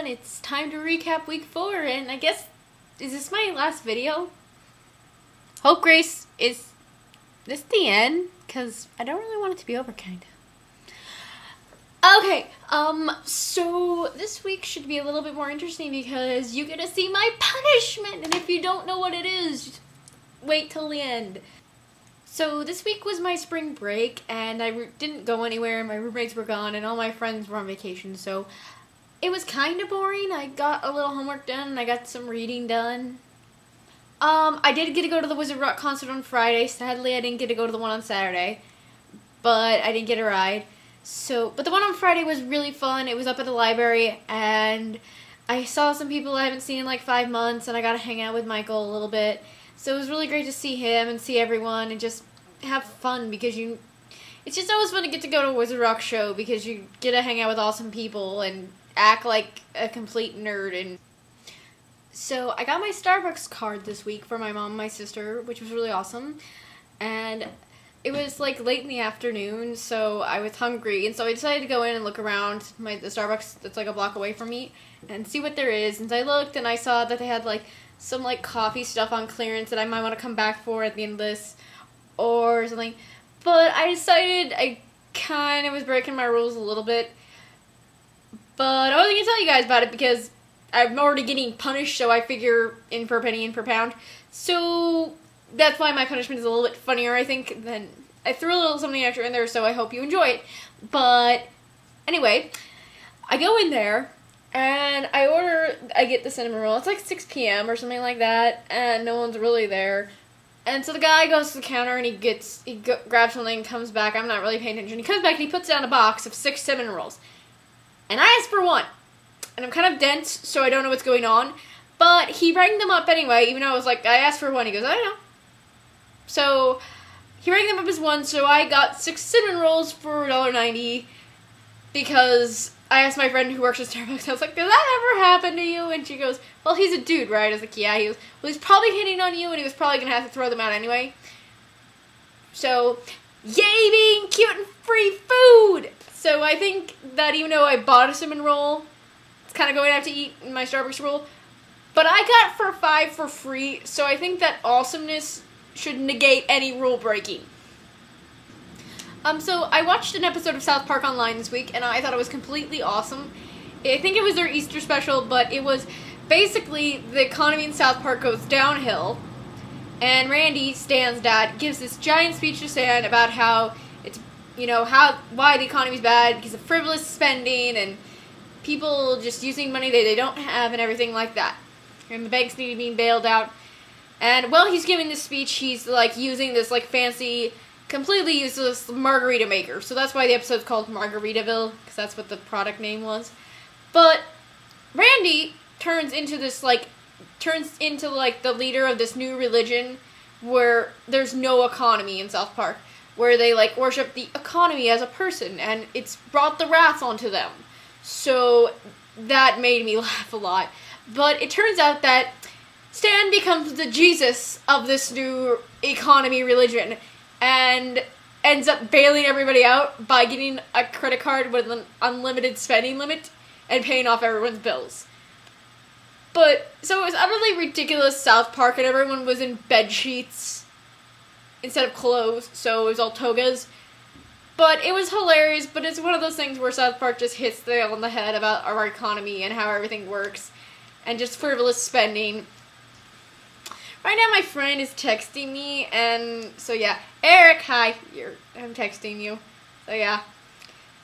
It's time to recap week 4, and I guess, is this my last video? Hope Grace, is this the end? Because I don't really want it to be over, kinda. Okay, so this week should be a little bit more interesting because you get to see my punishment, and if you don't know what it is, wait till the end. So this week was my spring break, and I didn't go anywhere, my roommates were gone, and all my friends were on vacation, so it was kind of boring. I got a little homework done, and I got some reading done. I did get to go to the Wizard Rock concert on Friday. Sadly, I didn't get to go to the one on Saturday, but I didn't get a ride. But the one on Friday was really fun. It was up at the library, and I saw some people I haven't seen in like 5 months, and I got to hang out with Michael a little bit. So it was really great to see him and see everyone and just have fun because it's just always fun to get to go to a Wizard Rock show because you get to hang out with awesome people and act like a complete nerd. And so I got my Starbucks card this week for my mom and my sister, which was really awesome. And it was like late in the afternoon, so I was hungry, and so I decided to go in and look around the Starbucks that's like a block away from me and see what there is. And so I looked and I saw that they had like some like coffee stuff on clearance that I might want to come back for at the end of this or something. But I decided I kind of was breaking my rules a little bit. But I wasn't going to tell you guys about it because I'm already getting punished, so I figure in for a penny, in for a pound. So that's why my punishment is a little bit funnier, I think, than I threw a little something extra in there, so I hope you enjoy it. But anyway, I go in there, and I get the cinnamon roll. It's like 6 p.m. or something like that, and no one's really there. And so the guy goes to the counter, and he grabs something, comes back. I'm not really paying attention. He comes back, and he puts down a box of 6 cinnamon rolls. And I asked for one. And I'm kind of dense, so I don't know what's going on. But he rang them up anyway, even though I was like, I asked for one. He goes, I know. So he rang them up as one, so I got 6 cinnamon rolls for $1.90 because I asked my friend who works at Starbucks, I was like, does that ever happen to you? And she goes, well, he's a dude, right? I was like, yeah. He goes, well, he's probably hitting on you, and he was probably going to have to throw them out anyway. So, yay, being cute and free food! So I think that even though I bought a cinnamon roll, it's kind of going to have to eat in my Starbucks roll, but I got for 5 for free, so I think that awesomeness should negate any rule breaking. So I watched an episode of South Park Online this week, and I thought it was completely awesome. I think it was their Easter special, but it was basically the economy in South Park goes downhill, and Randy, Stan's dad, gives this giant speech to Stan about how it's, why the economy's bad because of frivolous spending and people just using money they don't have and everything like that. And the banks need to be bailed out. And while he's giving this speech, he's like using this like fancy, completely useless margarita maker. So that's why the episode's called Margaritaville, because that's what the product name was. But Randy turns into the leader of this new religion where there's no economy in South Park, where they like worship the economy as a person, and it's brought the wrath onto them. So that made me laugh a lot. But it turns out that Stan becomes the Jesus of this new economy religion and ends up bailing everybody out by getting a credit card with an unlimited spending limit and paying off everyone's bills. But, so it was utterly ridiculous South Park, and everyone was in bed sheets instead of clothes, so it was all togas. But it was hilarious, but it's one of those things where South Park just hits the nail on the head about our economy and how everything works, and just frivolous spending. Right now my friend is texting me, and so yeah. Eric, hi. I'm texting you. So yeah.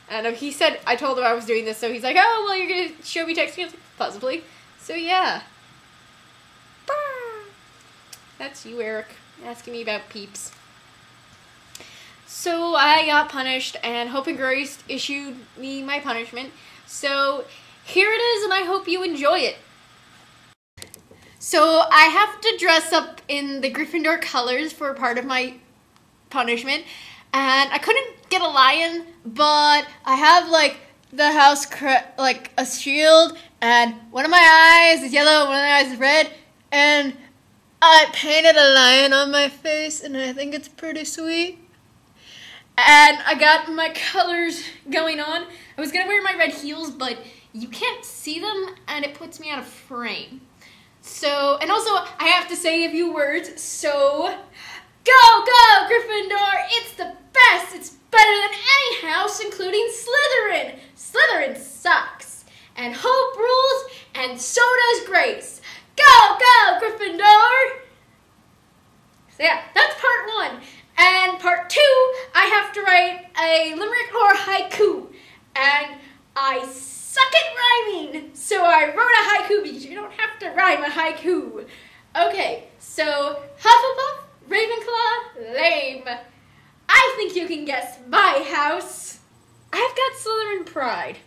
And he said, I told him I was doing this, so he's like, oh, well, you're going to show me texting? I was like, possibly. So yeah. That's you, Eric, asking me about peeps. So I got punished, and Hope and Grace issued me my punishment. So here it is, and I hope you enjoy it. So I have to dress up in the Gryffindor colors for part of my punishment, and I couldn't get a lion, but I have like the house like a shield, and one of my eyes is yellow, one of my eyes is red, and I painted a lion on my face, and I think it's pretty sweet. And I got my colors going on. I was gonna wear my red heels, but you can't see them and it puts me out of frame. So, and also I have to say a few words, so go, go, Gryffindor! It's the best! It's better than any house, including Slytherin! Slytherin sucks. And Hope rules, and so does Grace. Go, go, Gryffindor! So yeah, that's part 1. And part 2, I have to write a limerick or haiku. And I suck at rhyming, so I wrote a haiku because you don't have to rhyme a haiku. Okay, so Hufflepuff, Ravenclaw, lame. I think you can guess my house. I've got Slytherin pride.